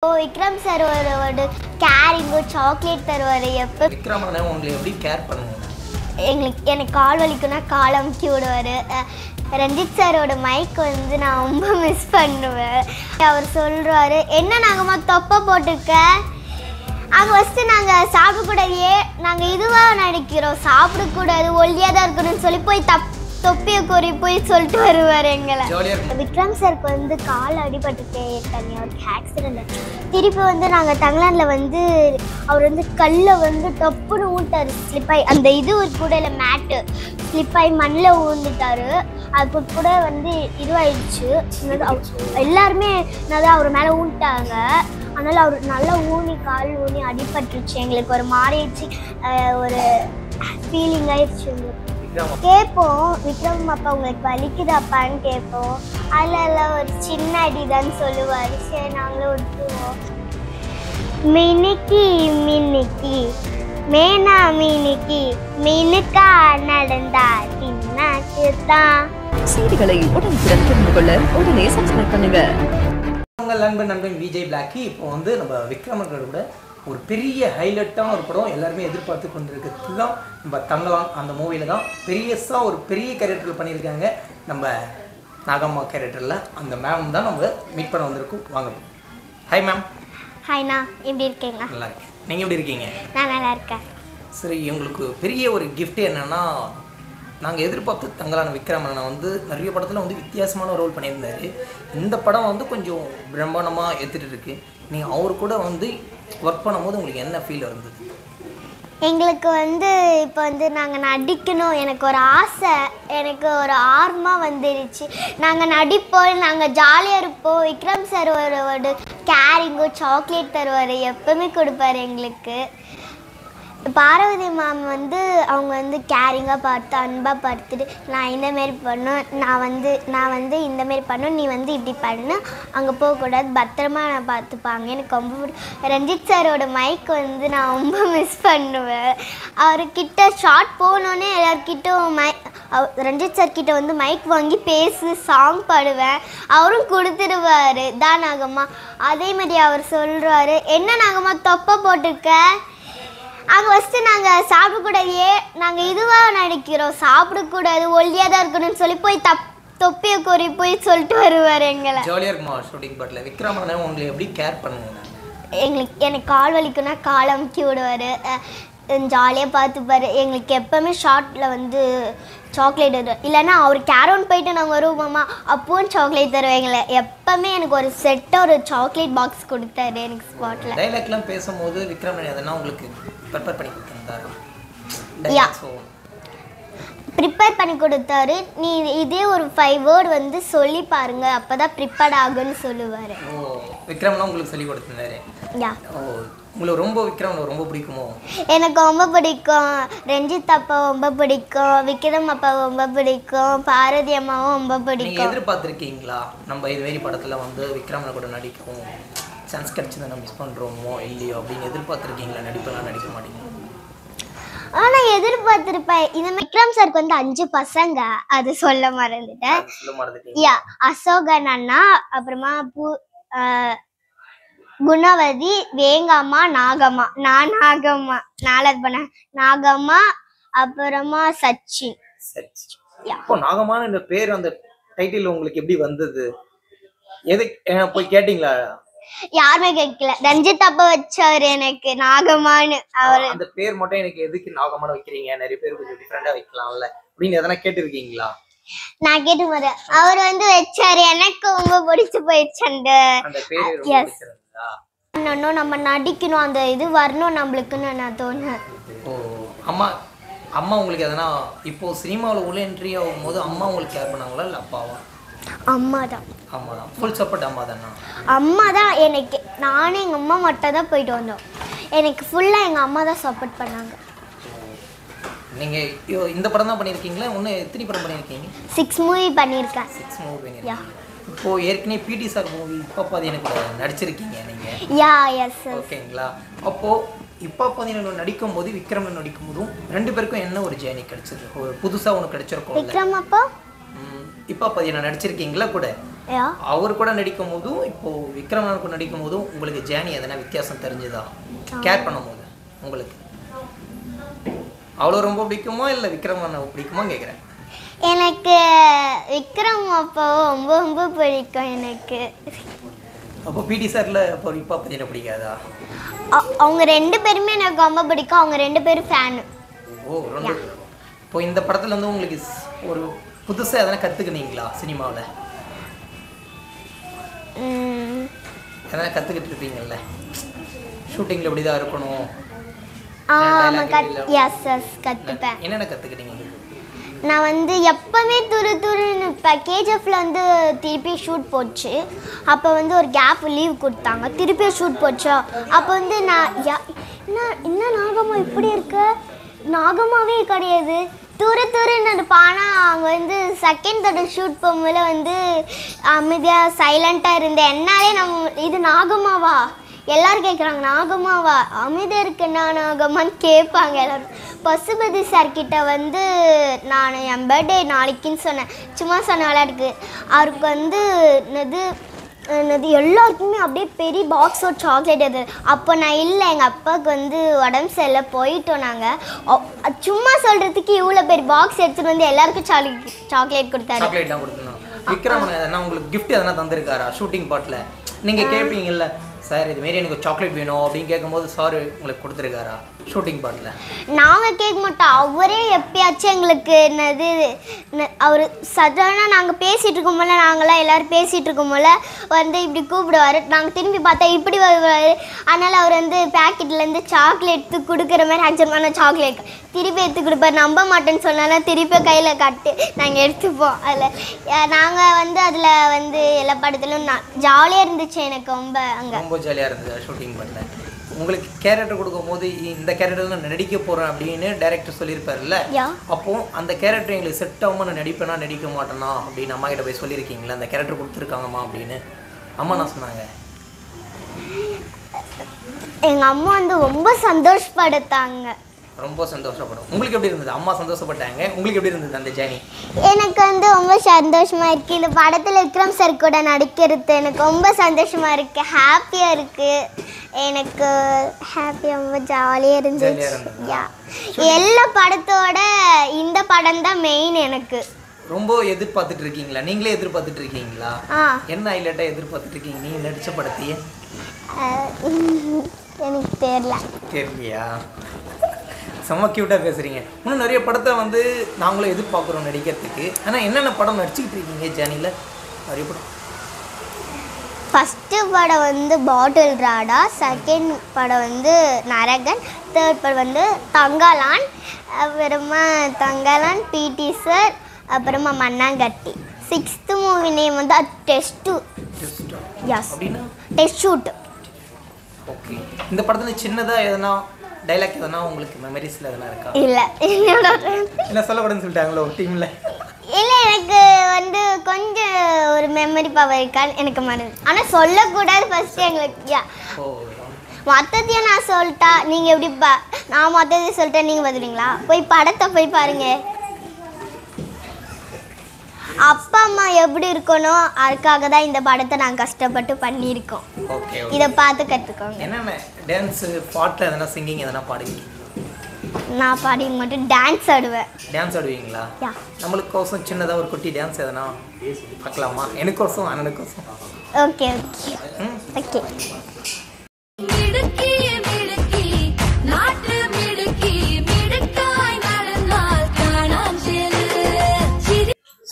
Vikram sir ஒரு carrying chocolate தருவார். எப்போ விக்ரம் உங்களை எப்படி கேர் பண்ணுங்க? எனக்கு கால் வலிக்குன்னா கால் அமுக்கி விடுவார். ரஞ்சித் சாரோட மைக் நான் ரொம்ப மிஸ் பண்ணுவேன். அவர் சொல்கிறாரு, என்ன நாங்கம்மா தொப்பை போட்டுக்க, அங்கே ஃபஸ்ட்டு நாங்கள் சாப்பிடக்கூடாது, நாங்கள் இதுவாக நினைக்கிறோம், சாப்பிடக்கூடாது, ஒல்லியாக தான் இருக்கணும்னு சொல்லி போய் தொப்பியை கோரி போய் சொல்லிட்டு வருவார் எங்களை. விக்ரம் சாருக்கு கால் அடிபட்டுட்டே இருக்காங்க, அவருக்கு ஆக்சிடென்ட். திருப்பி நாங்கள் தங்கலாண்டில் அவர் கல்லை டப்புன்னு ஊட்டார், ஸ்லிப்பாகி அந்த இது கூட இல்லை மேட்டு ஸ்லிப்பாகி மண்ணில் ஊந்துட்டார். அது கூட இதுவாயிடுச்சு. எல்லாருமே நான் அவர் மேலே ஊன்ட்டாங்க. அதனால் அவர் நல்லா கால் ஊனி அடிபட்டுருச்சு. எங்களுக்கு ஒரு மாறிடுச்சு, ஒரு ஃபீலிங் ஆயிடுச்சு. கேட்போம், விக்ரம் அப்பா உங்களுக்கு வலிக்குதாப்பான்னு கேட்போம். அதில் ஒரு சின்ன அடிதான்னு சொல்லுவார். சரி நாங்களும் விட்டுருவோம். மினிக்கி மினிக்கி மேனா மினிக்கி மினுக்கா நடந்தா தின்னாக்கு தான். செய்திகளை உடனுக்குடன் தெரிந்து கொள்ள உடனே சப்ஸ்கிரைப் பண்ணுங்க. உங்கள் நண்பன் விஜய் பிளாக்கி. இப்போ நம்ம விக்ரமர்கள் கூட ஒரு பெரிய ஹைலைட்டான ஒரு படம் எல்லாருமே எதிர்பார்த்து கொண்டிருக்கிறது தான் நம்ம தங்கலாம். அந்த மூவியில் தான் பெரியஸாக ஒரு பெரிய கேரக்டர் பண்ணியிருக்காங்க. நம்ம நாகம்மா கேரக்டரில் அந்த மேம் தான் நம்ம மீட் பண்ண வந்திருக்கோம். வாங்க. Hi ma'am. ஹாய்ண்ணா, எப்படி இருக்கீங்க? நல்லா இருக்கேன். நீங்கள் எப்படி இருக்கீங்க? நான் நல்லா இருக்கேன். சரி, உங்களுக்கு பெரிய ஒரு கிஃப்ட் என்னென்னா, நாங்கள் எதிர்பார்த்து தங்கலான விக்ரமன் நிறைய படத்தில் வித்தியாசமான ரோல் பண்ணியிருந்தார். இந்த படம் கொஞ்சம் பிரம்மாண்டமாக எடுத்துகிட்டு இருக்கு. நீங்கள் அவர் கூட ஒர்க் பண்ணும்போது உங்களுக்கு என்ன ஃபீல் இருந்தது? எங்களுக்கு இப்போ நாங்கள் நடிக்கணும், எனக்கு ஒரு ஆசை, எனக்கு ஒரு ஆர்வமாக வந்துடுச்சு. நாங்கள் நடிப்போம், நாங்கள் ஜாலியாக இருப்போம். விக்ரம் சார் ஒரு கேரிங்கோ சாக்லேட் தருவார், எப்பவுமே கொடுப்பார் எங்களுக்கு. பார்வதி மேம் அவங்க கேரிங்காக பார்த்து அன்பாக பார்த்துட்டு, நான் இந்தமாரி பண்ணும், நான் இந்தமாரி பண்ணும், நீ இப்படி பண்ணு, அங்கே போகக்கூடாது, பத்திரமா நான் பார்த்துப்பாங்க. எனக்கு ரொம்ப ரஞ்சித் சாரோட மைக் நான் ரொம்ப மிஸ் பண்ணுவேன். அவர்கிட்ட ஷார்ட் போனோன்னே எல்லார்கிட்டும் ரஞ்சித் சார்கிட்ட மைக் வாங்கி பேசு, சாங் பாடுவேன், அவரும் கொடுத்துடுவார். தான் நாகம்மா. அதேமாதிரி அவர் சொல்கிறாரு, என்ன நாகம்மா தொப்பை போட்டுக்க, அங்கே ஃபஸ்ட்டு நாங்கள் சாப்பிடக்கூடாது, நாங்கள் இதுவாக நினைக்கிறோம், சாப்பிடக்கூடாது, ஒல்லியாக தான் இருக்கணும்னு சொல்லி போய் தொப்பியை கோரி போய் சொல்லிட்டு வருவார் எங்களை. ஜாலியாக இருக்குமா ஷூட்டிங் பாட்டில்? விக்ரமன் உங்களை எப்படி கேர் பண்ணுங்க? எனக்கு கால் வலிக்குன்னா கால் அமுக்கி விடுவார், ஜாலியாக பார்த்துப்பார். எங்களுக்கு எப்போவுமே ஷார்ட்டில் சாக்லேட் வரும், இல்லைன்னா அவர் கேரோன் போயிட்டு நாங்கள் வருவோம்மா, அப்பவும் சாக்லேட் தருவாங்களே. எப்போவுமே எனக்கு ஒரு செட்டாக ஒரு சாக்லேட் பாக்ஸ் கொடுத்தாரு எனக்கு ஸ்பாட்டில். டைலாக்லாம் பேசும்போது விக்ரமன் எதனா உங்களுக்கு ப்ரிப்பேர் பண்ணி கொடுத்துருந்தாரு? ப்ரிப்பேர் பண்ணி கொடுத்தாரு. நீ இதே ஒரு 5 வேர்டு சொல்லி பாருங்க, அப்போதான் ப்ரிப்பேர்ட் ஆகுன்னு சொல்லுவார். ஓ, விக்ரம்லாம் உங்களுக்கு சொல்லி கொடுத்துருந்தாரு? யா. ஓ, உங்களுக்கு ரொம்ப விக்ரம் ரொம்ப பிடிக்குமோ? எனக்கு ரொம்ப பிடிக்கும். ரஞ்சித் அப்பா ரொம்ப பிடிக்கும், விக்ரம் அப்பா ரொம்ப பிடிக்கும், பாரதி அம்மாவும் ரொம்ப பிடிக்கும். நீங்கள் எதிர்பார்த்துருக்கீங்களா நம்ம இதுமாரி படத்தில் விக்ரமனை கூட நடிக்கும் சான்ஸ் கிடச்சிதான் நம்ம மிஸ் பண்ணுறோமோ இல்லையோ அப்படின்னு எதிர்பார்த்துருக்கீங்களா? நடிப்பெல்லாம் நடிக்க மாட்டீங்க? ஆனால் எதிர்பார்த்துருப்பேன். இந்த விக்ரம் சாருக்கு 5 பசங்க, அது சொல்ல மறந்துட்டேன். யா, அசோகன் அண்ணா, அப்புறமா குணவதி, வேங்கம்மா, நாகம்மா, நான் நாகம்மா, 4வது பண்ண நாகம்மா, அப்புறமா சச்சின். இப்போ நாகம்மான இந்த பேர், அந்த டைட்டில் உங்களுக்கு எப்படி வந்தது? போய் கேட்டீங்களா? யாருமே கேட்கல, ரஞ்சித் அப்பா வச்சாரு எனக்கு நாகம்மான்னு. அவர் அந்த பேர் மட்டும் எனக்கு எதுக்கு நாகம்மான்னு வைக்கிறீங்க, நிறைய பேர் கொஞ்சம் டிஃப்ரெண்டா வைக்கலாம்ல அப்படின்னு எதனா கேட்டிருக்கீங்களா? நான் கேட்டு போறேன், அவர் வச்சாரு, எனக்கு ரொம்ப பிடிச்சு போயிடுச்சு அந்த பேர். இன்னும் நம்ம நடிக்கணும், அந்த இது வரணும் நம்மளுக்குன்னு நான் தோணுவேன். ஓ, அம்மா உங்களுக்கு எதனா இப்போ சினிமாவில் உள்ள என்ட்ரி ஆகும்போது அம்மா உங்களுக்கு கேர் பண்ணாங்களா இல்லை அப்பாவா? அம்மா தான். அம்மா தான், ஃபுல் சப்போர்ட் அம்மா தானா? அம்மா தான். எனக்கு நானும் எங்கள் அம்மா மட்டும் தான் போயிட்டு வந்தோம், எனக்கு ஃபுல்லாக எங்கள் அம்மா தான் சப்போர்ட் பண்ணாங்க. நீங்கள் இந்த படம் தான் பண்ணியிருக்கீங்களா? இன்னும் எத்தனை படம் பண்ணியிருக்கீங்க? 6 மூவி பண்ணியிருக்கேன். 6 மூவி பண்ணியிருக்கீங்க. இப்போ ஏற்கனவே பிடி சார் மூவி இப்போ பாதி எனக்கு நடிச்சிருக்கீங்க நீங்கள்? யா, எஸ். ஓகேங்களா. அப்போது இப்போ பாதி நடிக்கும் போது விக்ரமன் நடிக்கும் போதும் 2 பேருக்கும் என்ன ஒரு ஜேர்னி கிடைச்சது? ஒரு புதுசாக ஒன்று கிடைச்சிருக்கோம். விக்ரம் அப்போ இப்போ பாதி நடிச்சிருக்கீங்களா கூட? யா அவர் கூட நடிக்கும் போதும் இப்போ விக்ரமன் கூட நடிக்கும் போதும் உங்களுக்கு ஜேர்னி எதனா வித்தியாசம் தெரிஞ்சுதா கேர் பண்ணும்போது உங்களுக்கு அவ்வளோ ரொம்ப பிடிக்குமா இல்லை விக்ரமனை பிடிக்குமா கேட்குறேன். எனக்கு விக்ரம் அப்பாவை ரொம்ப ரொம்ப பிடிக்கும் எனக்கு. அப்போ பிடி சார்ல அப்போ இப்போ பற்றி பிடிக்காதா? அவங்க 2 பேருமே எனக்கு ரொம்ப பிடிக்கும். அவங்க 2 பேரும் ஃபேனு. ஓ ரொம்ப. இப்போ இந்த படத்துல வந்து உங்களுக்கு ஒரு புதுசாக எதனா கற்றுக்குனீங்களா சினிமாவில்? எதனா கற்றுக்கிட்டு இருப்பீங்கல்ல ஷூட்டிங்கில் இப்படி தான் இருக்கணும். எஸ் எஸ் கற்றுப்பேன். என்னென்ன கற்றுக்கிட்டீங்க? நான் வந்து எப்போவுமே துருன்னு இப்போ கேஜிஎஃப்ல வந்து திருப்பி ஷூட் போச்சு. அப்போ வந்து ஒரு கேப் லீவ் கொடுத்தாங்க. திருப்பி ஷூட் போச்சா அப்போ வந்து நான் என்ன நாகம்மா இப்படி இருக்க, நாகமாவே கிடையாது துருன்னு இருப்பானா. அவங்க வந்து செகண்ட் தடவை ஷூட் போகும்போது வந்து அமைதியாக சைலண்ட்டாக இருந்தேன். என்னாலே இது நாகமாவா எல்லாரும் கேட்குறாங்க, நாகமாவா அமைதியாக இருக்குன்னா நாகம்மான்னு கேட்பாங்க எல்லோரும். பசுபதி சார்கிட்ட வந்து நான் என் பர்த்டே நாளைக்குன்னு சொன்னேன். சும்மா சொன்ன விளையாட்டுக்கு. அவருக்கு வந்து எல்லாருக்குமே அப்படியே பெரிய பாக்ஸோட சாக்லேட் எது. அப்போ நான் இல்லை, எங்கள் அப்பாவுக்கு வந்து உடம்பு சரியில்லை போயிட்டோம். நாங்கள் சும்மா சொல்கிறதுக்கு இவ்வளோ பெரிய பாக்ஸ் எடுத்துகிட்டு வந்து எல்லாருக்கும் சாக்லேட் கொடுத்தாரு. சாக்லேட்லாம் கொடுத்துருந்தோம். விக்ரமன் எதனா உங்களுக்கு கிஃப்ட் எதனா தந்திருக்காரா ஷூட்டிங் பாட்டில்? நீங்கள் கேட்பீங்கல்ல சார் இதுமாரி எனக்கு சாக்லேட் வேணும் அப்படின்னு கேட்கும்போது சார் உங்களுக்கு கொடுத்துருக்காரா ஷூட்டிங் பாட்டில்? நாங்கள் கேட்க மாட்டோம். அவரே எப்பயாச்சும் எங்களுக்கு என்னது அவர் சடனாக நாங்கள் பேசிகிட்டு இருக்கோம் போல, நாங்களாம் எல்லோரும் பேசிகிட்டு இருக்கோம் போல வந்து இப்படி கூப்பிடுவார். நாங்கள் திரும்பி பார்த்தா இப்படி வருவார். அதனால் அவர் வந்து பேக்கெட்லேருந்து சாக்லேட் எடுத்து கொடுக்குற மாதிரி ஆச்சரியமான சாக்லேட் திருப்பி எடுத்து கொடுப்பார். நம்ப மாட்டேன்னு சொன்னாலும் திருப்பி கையில் காட்டு நாங்கள் எடுத்துப்போம். அதில் நாங்கள் வந்து அதில் வந்து எல்லா படத்துலையும் ஜாலியாக இருந்துச்சு எனக்கு ரொம்ப. அங்கே ரொம்ப ஜாலியாக இருந்தது ஷூட்டிங் பண்ண. உங்களுக்கு கேரக்டர் கொடுக்கும்போது இந்த கேரக்டர் நான் நடிக்க போகிறேன் அப்படின்னு டைரக்டர் சொல்லியிருப்பாருல்ல, அப்போ அந்த கேரக்டர் எங்களுக்கு செட் ஆகாமல் நான் நடிப்பேனா நடிக்க மாட்டேனா அப்படின்னு அம்மா கிட்ட போய் சொல்லியிருக்கீங்களா அந்த கேரக்டர் கொடுத்துருக்காங்கம்மா அப்படின்னு? அம்மா நான் சொன்னாங்க. எங்கள் அம்மா வந்து ரொம்ப சந்தோஷப்படுத்தாங்க. ரொம்ப சந்தோஷப்படும். உங்களுக்கு எப்படி இருந்தது? அம்மா சந்தோஷப்பட்டாங்க, உங்களுக்கு எப்படி இருந்தது அந்த ஜேர்னி? எனக்கு வந்து ரொம்ப சந்தோஷமாக இருக்குது. இந்த படத்தில் விக்ரம் சார் கூட நடிக்கிறது எனக்கு ரொம்ப சந்தோஷமாக இருக்குது, ஹாப்பியாக இருக்குது. எனக்கு ஹாப்பியாக ரொம்ப ஜாலியாக இருந்துச்சு. எல்லா படத்தோட இந்த படம் தான் மெயின். எனக்கு ரொம்ப எதிர்பார்த்துட்டு இருக்கீங்களா? நீங்களே எதிர்பார்த்துட்டு இருக்கீங்களா? என்ன ஹைலைட்டாக எதிர்பார்த்துட்டு இருக்கீங்க நீங்கள் நடித்த படத்தையே? எனக்கு தெரியலையா? செம்ம க்யூட்டாக பேசுகிறீங்க. இன்னும் நிறைய படத்தை வந்து நாங்களும் எதிர்பார்க்குறோம் நடிக்கிறதுக்கு. ஆனால் என்னென்ன படம் நடிச்சுக்கிட்டு இருக்கீங்க ஜேர்னியில்? நிறைய படம். ஃபஸ்ட்டு படம் வந்து பாட்டில் ராடா, செகண்ட் படம் வந்து நரகன், தேர்ட் படம் வந்து தங்காலான், அப்புறமா தங்காலான் பிடி சார், அப்புறமா மண்ணாங்கட்டி. 6th மூவி நேம் வந்து டெஸ்ட் ஷூட். ஓகே. இந்த படத்தில் சின்னதாக எதனா டைலாக் எதனா உங்களுக்கு மெமரிஸில் எதனா இருக்கா? இல்லை இல்லை சொல்லக்கூடாதுன்னு சொல்லிட்டாங்களோ டீமில்? இல்லை, எனக்கு வந்து கொஞ்சம் ஒரு மெமரி பவர் இருக்கான்னு எனக்கு மறந்து. ஆனால் சொல்லக்கூடாது ஃபஸ்ட்டு எங்களுக்கு. மொத்தத்தையும் நான் சொல்லிட்டா நீங்கள் எப்படிப்பா? நான் மொத்தத்தையும் சொல்லிட்டேன் நீங்கள் பார்த்துருங்களா? போய் படத்தை போய் பாருங்கள். அப்பா அம்மா எப்படி இருக்கணும் அதுக்காக தான் இந்த படத்தை நாங்கள் கஷ்டப்பட்டு பண்ணியிருக்கோம். இதை பார்த்து கற்றுக்கோங்க. என்னென்ன டான்ஸ் பாட்டில் எதனா சிங்கிங் எதனா பாடுவீங்க? நான் பாடி மட்டும் டான்ஸ் ஆடுவேன். டான்ஸ் ஆடுவீங்களா? நம்மளுக்கோசம் சின்னதாக ஒரு குட்டி டான்ஸ் எதனா பார்க்கலாமா? எனக்கோசம் அண்ணனுக்கோசம். Okay okay okay.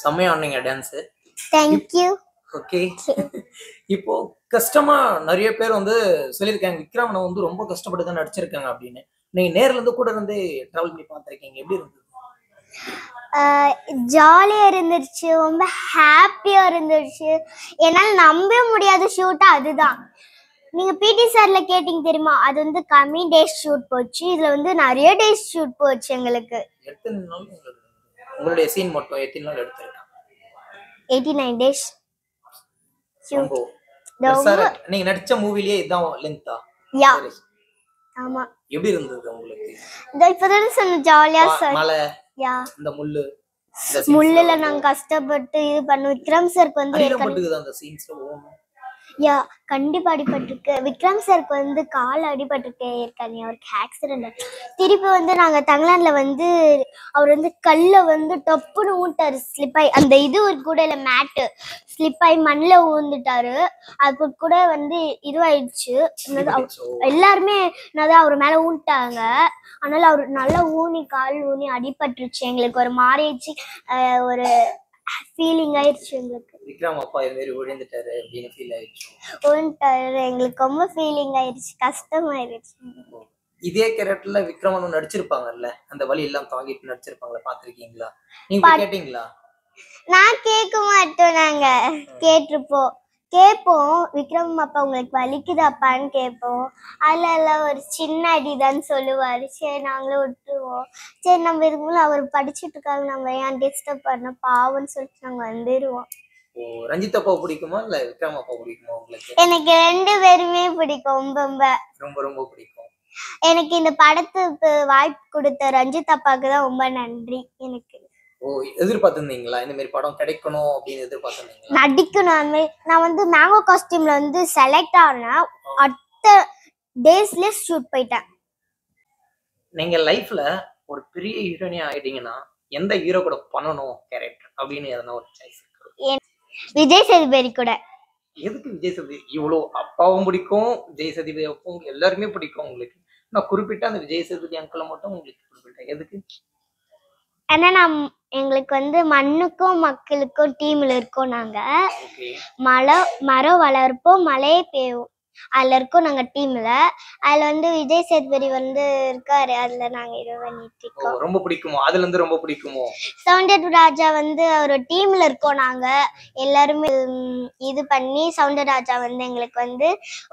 செம்மையா ஆடுனீங்க டான்ஸு. தேங்க்யூ. ஓகே. இப்போ கஷ்டமா நிறைய பேர் வந்து சொல்லியிருக்காங்க விக்ரமனை வந்து ரொம்ப கஷ்டப்பட்டு தான் நடிச்சிருக்காங்க அப்படின்னு. நீங்க நேர்ல இருந்து கூட இருந்து டிராவல் பண்ணி பார்த்துருக்கீங்க, எப்படி இருந்தது? ஜாலியாக இருந்துச்சு, ரொம்ப ஹாப்பியாக இருந்துச்சு. என்னால் நம்ப முடியாத ஷூட்டா அதுதான். நீங்கள் பிடி சாரில் கேட்டிங்க தெரியுமா? அது வந்து கம்மி டேஸ் ஷூட் போச்சு, இதில் வந்து நிறைய டேஸ் ஷூட் போச்சு எங்களுக்கு. எத்தனை நாள் உங்களுடைய சீன் மட்டும் எத்தனை நாள் எடுத்திருக்காங்க? 89 days. நீங்க நடிச்ச மூவிலேயே இதான் லெங்தா? யா ஆமா. எப்படி இருந்தது உங்களுக்கு? இப்பதான் சொன்ன ஜாலியா சார். மலை யா இந்த முள்ளு முள்ளுல நாங்க கஷ்டப்பட்டு இது பண்ணோம். விக்ரம் சாருக்கு வந்து அடிபட்டுக்குது அந்த சீன்ஸ்ல. யா கண்டிப்பா அடிபட்டிருக்கு. விக்ரம் சாருக்கு வந்து கால் அடிபட்டிருக்கு ஏற்கனவே, அவருக்கு ஆக்சிடென்ட். திருப்பி வந்து நாங்க தங்கலான்ல வந்து அவர் வந்து கல்ல வந்து டப்புன்னு ஊட்டாரு, ஸ்லிப் ஆகி. அந்த இது கூட இல்லை, மேட்டு ஸ்லிப் ஆகி மண்ணில் ஊந்துட்டாரு. அது கூட வந்து இதுவாயிடுச்சு. எல்லாருமே என்னதான் அவர் மேல ஊன்ட்டாங்க. அதனால அவர் நல்லா ஊனி கால் ஊனி அடிபட்டுருச்சு. எங்களுக்கு ஒரு மாறிடுச்சு, ஒரு ஃபீலிங் ஆயிடுச்சு எங்களுக்கு. விக்ரம் அப்பா இது மாதிரி விழுந்துட்டாரு அப்படின்னு ஃபீல் ஆயிடுச்சு. எங்களுக்கு ரொம்ப ஃபீலிங் ஆயிடுச்சு, கஷ்டமாயிருச்சு. இதே கேரக்டர்ல விக்ரமன் நடிச்சிருப்பாங்கல்ல, அந்த வலி எல்லாம் தாங்கிட்டு நடிச்சிருப்பாங்கல்ல, பாத்திருக்கீங்களா? நீங்க கேட்டீங்களா? நான் கேட்க மாட்டோம், நாங்க கேட்போம். விக்ரம் அப்பா உங்களுக்கு வலிக்குதாப்பான்னு கேட்போம். அதுல எல்லாம் ஒரு சின்ன அடிதான் சொல்லுவாரு. சரி நாங்களும் விட்டுருவோம். சரி நம்ம இதுக்குள்ள அவர் படிச்சுட்டு இருக்காங்க, நம்ம ஏன் டிஸ்டர்ப் பண்ண பாவம்னு சொல்லிட்டு நாங்க வந்துடுவோம். ரஞ்சித் அப்பா பிடிக்குமா இல்ல விக்ரம் அப்பா பிடிக்குமா உங்களுக்கு? எனக்கு 2 பேருமே பிடிக்கும், ரொம்ப ரொம்ப பிடிக்கும். எனக்கு இந்த படத்துக்கு வாய்ப்பு கொடுத்த ரஞ்சித் அப்பாவுக்கு தான் ரொம்ப நன்றி. எனக்கு எதிர்பார்த்திருந்தீங்களா இந்த மாதிரி படம் கிடைக்கணும் அப்படின்னு எதிர்பார்த்திருந்தீங்களா? நடிக்கணும். நான் வந்து மேங்கோ காஸ்டியூம்ல வந்து செலக்ட் ஆனேன். அடுத்த டேஸ்ல ஷூட் போயிட்டேன். நீங்க லைஃப்ல ஒரு பெரிய ஹீரோயினா ஆயிட்டீங்கன்னா எந்த ஹீரோ கூட பண்ணணும் கேரக்டர் அப்படின்னு எதனா ஒரு சாய்ஸ் இருக்கு? விஜய் சேதுபதி கூட. எதுக்கு விஜய் சேதுபதி? இவ்வளோ அப்பாவும் பிடிக்கும், விஜய் சேதுபதி அப்பாவும் எல்லாருமே பிடிக்கும் உங்களுக்கு. நான் குறிப்பிட்ட அந்த விஜய் சேதுபதி அங்கிளை மட்டும் உங்களுக்கு குறிப்பிட்டேன், எதுக்கு? ஏன்னா எங்களுக்கு வந்து மண்ணுக்கும் மக்களுக்கும் டீம்ல இருக்கோம். நாங்க மரம் வளர்ப்போம், மழையே பெய்யும், அதுல இருக்கோம் நாங்க டீம்ல. அதுல வந்து விஜய் சேதுபதி வந்து இருக்காரு, அதுல நாங்க இது பண்ணிட்டு இருக்கோம். ரொம்ப பிடிக்குமோ? அதுல இருந்து ரொம்ப பிடிக்குமோ? சவுண்டரராஜா வந்து ஒரு டீம்ல இருக்கோம் நாங்க எல்லாருமே. இது பண்ணி சவுண்டரராஜா வந்து எங்களுக்கு வந்து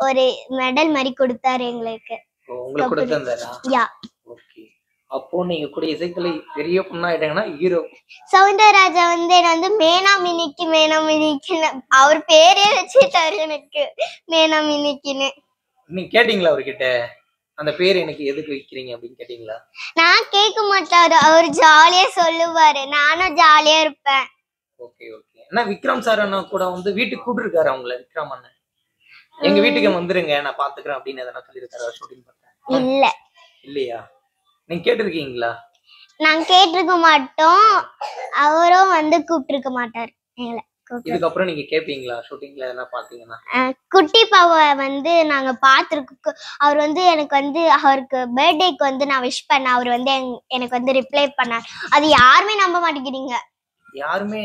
ஒரு மெடல் மாதிரி கொடுத்தாரு எங்களுக்கு. உங்களுக்கு கொடுத்தாரா? யா. ஓகே. அப்போ நீங்க கூட இசைக்கலை பெரிய பொண்ணா ஆயிட்டாங்கன்னா ஹீரோ. சவுண்டரராஜா வந்து என்ன வந்து மேனா மினிக்கின்னு அவர் பேரே வச்சுட்டாரு எனக்கு, மேனா மினிக்கின்னு. நீங்க கேட்டீங்களா அவர்கிட்ட அந்த பேர் எனக்கு எதுக்கு வைக்கிறீங்க அப்படின்னு கேட்டீங்களா? நான் கேட்க மாட்டாரு, அவர் ஜாலியா சொல்லுவாரு, நானும் ஜாலியா இருப்பேன். ஓகே. ஆனா விக்ரம் சார் அண்ணா கூட வந்து வீட்டுக்கு கூப்பிட்டு இருக்காரு அவங்கள. விக்ரம் அண்ணன் எங்க வீட்டுக்கு வந்துருங்க நான் பாத்துக்கிறேன் அப்படின்னு எதனா சொல்லிருக்காரு ஷூட்டிங் பண்ண? இல்லையா? நீங்க கேட்டிருக்கீங்களா? நான் கேட்டிருக்க மாட்டோம், அவரும் வந்து கூப்பிட்டு மாட்டாரு எங்களை. இதுக்கப்புறம் நீங்க கேப்பீங்களா ஷூட்டிங்ல எதனா பாத்தீங்கன்னா? குட்டி பாவை வந்து நாங்க பாத்துருக்கோம். அவர் வந்து எனக்கு வந்து அவருக்கு பர்த்டேக்கு வந்து நான் விஷ் பண்ணேன். அவர் வந்து எனக்கு வந்து ரிப்ளை பண்ணார். அது யாருமே நம்ப மாட்டேங்கிறீங்க. யாருமே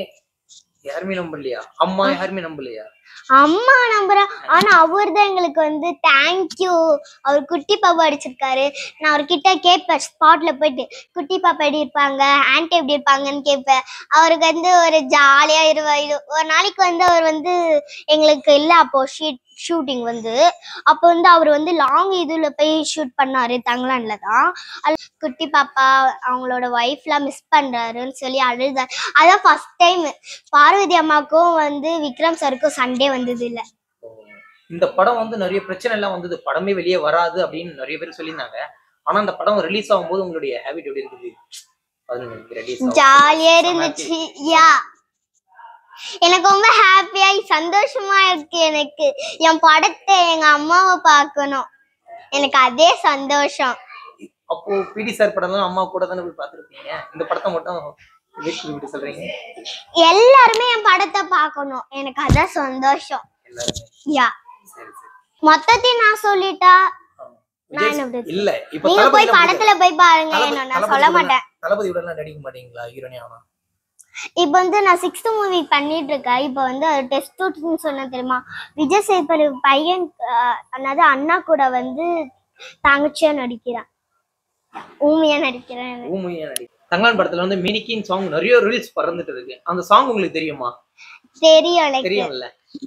நம்பலையா? அம்மா யாருமே நம்பலையா? அம்மா நம்புறா. ஆனா அவர் தான் எங்களுக்கு வந்து தேங்க்யூ, அவர் குட்டி பாப்பா அடிச்சிருக்காரு. நான் அவர்கிட்ட கேட்பேன், ஸ்பாட்ல போயிட்டு குட்டி பாப்பா எப்படி இருப்பாங்க, ஆன்டி எப்படி இருப்பாங்கன்னு கேட்பேன். அவருக்கு வந்து ஒரு ஜாலியா ஒரு நாளைக்கு வந்து அவர் வந்து எங்களுக்கு இல்லை அப்போ ஷூட்டிங் வந்து. அப்போ வந்து அவர் வந்து லாங் இதுல போய் ஷூட் பண்ணாரு, தங்கலான்ல தான். குட்டி பாப்பா அவங்களோட ஒய்ஃப்லாம் மிஸ் பண்றாருன்னு சொல்லி அழுதார். அதான் ஃபர்ஸ்ட் டைம் பார்வதி அம்மாக்கும் வந்து விக்ரம் சாருக்கும் சண்டே வந்தது இல்ல. இந்த படம் வந்து நிறைய பிரச்சனை எல்லாம் வந்தது, படமே வெளியே வராது அப்படின்னு நிறைய பேர் சொல்லியிருந்தாங்க. ஆனா அந்த படம் ரிலீஸ் ஆகும்போது உங்களுடைய ஹேபிட் எப்படி இருக்குது? ஜாலியா இருந்துச்சு. யா எனக்கு ரொம்ப ஹாப்பியா சந்தோஷமா இருக்கு. எனக்கு என் படத்தை எங்க அம்மாவை பார்க்கணும், எனக்கு அதே சந்தோஷம். அப்போ பிடி சார் படம் அம்மா கூட தானே போய் பார்த்திருப்பீங்க, இந்த படத்தை மட்டும் சொல்றீங்க? எல்லாருமே என் படத்தை பார்க்கணும், எனக்கு அதான் சந்தோஷம். யா மொத்தத்தையும் நான் சொல்லிட்டா இல்ல, இப்ப நீங்க போய் படத்துல போய் பாருங்க, நான் சொல்ல மாட்டேன். தளபதி உடனே நடிக்க மாட்டீங்களா ஹீரோனியாவா? இப்ப வந்து நான் 6th மூவி பண்ணிட்டு இருக்கேன். இப்ப வந்து டெஸ்ட் ஷூட்னு சொன்ன தெரியுமா, விஜய் சேதுபதி பையன் அதாவது அண்ணா கூட வந்து தங்கச்சியா நடிக்கிறேன், ஊமையா நடிக்கிறேன். தங்கலான் படத்துல வந்து மினிக்கின் சாங் நிறைய ரீல்ஸ் பறந்துட்டு இருக்கு. அந்த சாங் உங்களுக்கு தெரியுமா? தெரியும்ல.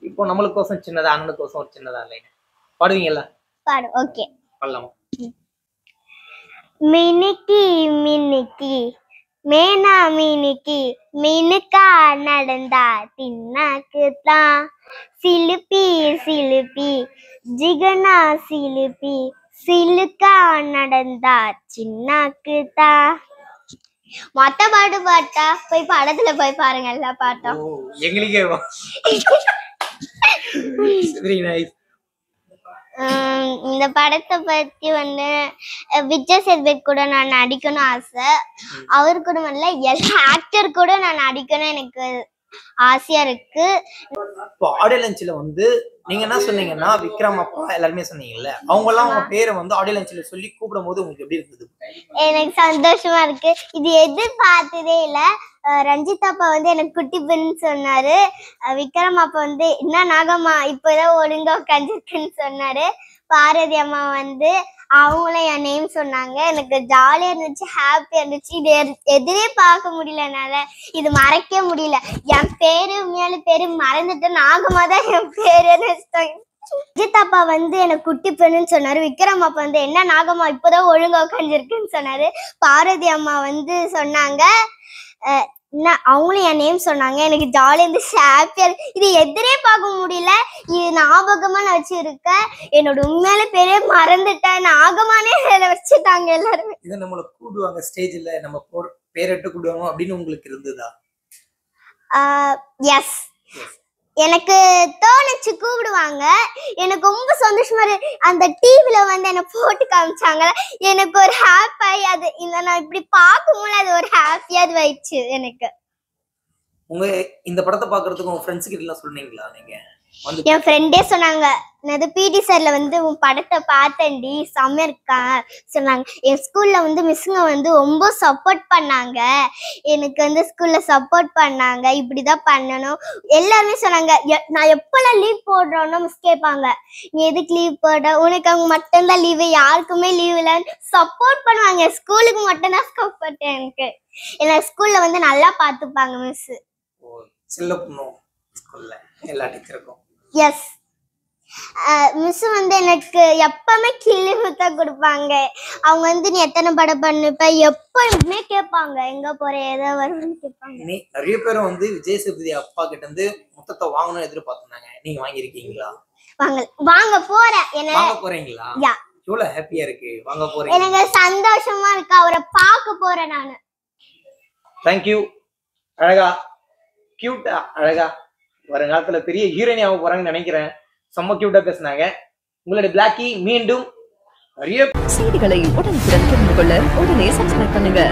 இப்போ நம்மளுக்கோசம் சின்னதா, அண்ணனுக்கோசம் ஒரு சின்னதா லைன் பாடுவீங்கல்ல? பாடு. ஓகே பாடலாமா? மினிக்கி மினிக்கி மேனா மினிக்கி மினுக்கா நடந்தா தின்னாக்கு தான், சிலுப்பி சிலுப்பி ஜிகனா சிலுப்பி சிலுக்கா நடந்தா சின்னாக்கு தான். மொத்த பாட்டு பாட்டா போய் படத்துல போய் பாருங்க எல்லா பாட்டும். எங்களுக்கே வெரி நைஸ். இந்த படத்தை பத்தி வந்து விஜய் சேதுபதி கூட நான் நடிக்கணும் ஆசை. அவரு கூட இல்ல எல்லா ஆக்டர் கூட நான் நடிக்கணும் எனக்கு ஆசையா இருக்கு. இப்போ ஆடியோ லஞ்சில் வந்து நீங்க என்ன சொன்னீங்கன்னா விக்ரம் அப்பா எல்லாருமே சொன்னீங்கல்ல, அவங்க எல்லாம் உங்க பேரை வந்து ஆடியோ லஞ்சில் சொல்லி கூப்பிடும் போது உங்களுக்கு எப்படி இருந்தது? எனக்கு சந்தோஷமா இருக்கு. இது எதிர்பார்த்ததே இல்ல. ரஞ்சித் அப்பா வந்து எனக்கு குட்டி பெண் சொன்னாரு. விக்ரம் அப்பா வந்து என்ன நாகம்மா இப்பதான் ஒழுங்கா உட்காந்துருக்குன்னு சொன்னாரு. பாரதி அம்மா வந்து அவங்களும் என் நேம் சொன்னாங்க. எனக்கு ஜாலியா இருந்துச்சு, ஹாப்பியா இருந்துச்சு. இது எதிரே பார்க்க முடியல என்னால, இது மறக்க முடியல. என் பேரு உண்மையால பேரு மறந்துட்டு நாகமா தான் என் பேரு. ரஞ்சித் அப்பா வந்து எனக்கு குட்டி பெண்ணுன்னு சொன்னாரு. விக்ரம் அப்பா வந்து என்ன நாகம்மா இப்பதான் ஒழுங்கா உட்காந்துருக்குன்னு சொன்னாரு. பாரதி அம்மா வந்து சொன்னாங்க அவங்களும் என் நேம் சொன்னாங்க. எனக்கு ஜாலியா இருந்துச்சு, ஹாப்பியா இருக்கு. இது எதிரே பார்க்க முடியல, இது ஞாபகமா நான் வச்சிருக்கேன். என்னோட உண்மையால பேரே மறந்துட்டேன், நாகமானே வச்சுட்டாங்க எல்லாருமே. இதை நம்மள கூடுவாங்க ஸ்டேஜ்ல, நம்ம பேரிட்டு கூடுவாங்க அப்படின்னு உங்களுக்கு இருந்ததா? எஸ், எனக்கு தோணுச்சு கூப்பிடுவாங்க. எனக்கு ரொம்ப சந்தோஷமா இருக்கு. அந்த டிவில வந்து என்ன போட்டு காமிச்சாங்க, எனக்கு ஒரு ஹாப்பி. அது இல்ல நான் இப்படி பார்க்கும்போது அது ஒரு ஹாப்பியா ஆயிடுச்சு எனக்கு. உங்க இந்த படத்தை பாக்குறதுக்கு உங்க ஃப்ரெண்ட்ஸ் கிட்ட எல்லாம் சொன்னீங்களா? நீங்க என் ஃப்ரெண்டே சொன்னாங்க, நான் பிடி சார்ல வந்து உன் படத்தை பார்த்தேன்டி, செம்மையா இருக்கா சொன்னாங்க. என் ஸ்கூல்ல வந்து மிஸ்ஸுங்க வந்து ரொம்ப சப்போர்ட் பண்ணாங்க. எனக்கு வந்து ஸ்கூல்ல சப்போர்ட் பண்ணாங்க, இப்படிதான் பண்ணணும் எல்லாருமே சொன்னாங்க. நான் எப்பெல்லாம் லீவ் போடுறோன்னா மிஸ் கேட்பாங்க, நீ எதுக்கு லீவ் போடுற, உனக்கு அவங்க மட்டும்தான் லீவு, யாருக்குமே லீவ் இல்லைன்னு சப்போர்ட் பண்ணுவாங்க. ஸ்கூலுக்கு மட்டும்தான் சப்போர்ட். எனக்கு ஸ்கூல்ல வந்து நல்லா பார்த்துப்பாங்க மிஸ். செல்ல பொண்ணு ஸ்கூல்ல எல்லா டீச்சருக்கும். எஸ், மிஸ் வந்து எனக்கு எப்பவுமே கிள்ளி முத்தா கொடுப்பாங்க. அவங்க வந்து நீ எத்தனை படம் பண்ணிப்ப எப்பவுமே கேட்பாங்க, எங்க போற ஏதோ வரும்னு கேட்பாங்க. நிறைய பேர் வந்து விஜய் சேதுபதி அப்பா கிட்ட இருந்து முத்தத்தை வாங்கணும்னு எதிர்பார்த்தாங்க. நீங்க வாங்கியிருக்கீங்களா? வாங்க போறேன். வாங்க போறீங்களா? எவ்வளவு ஹாப்பியா இருக்கு. வாங்க போறேன், எனக்கு சந்தோஷமா இருக்கு. அவரை பார்க்க போறேன் நானு. தேங்க்யூ. அழகா கியூட்டா அழகா வருங்காலத்துல பெரிய ஹீரோயினி ஆக போறாங்கன்னு நினைக்கிறேன். செம்ம கியூட்டா பேசினாங்க. உங்களுடைய பிளாக்கி மீண்டும் நிறைய செய்திகளை உடனுக்குடன் தெரிந்து கொள்ள உடனே சப்ஸ்கிரைப் பண்ணுங்க.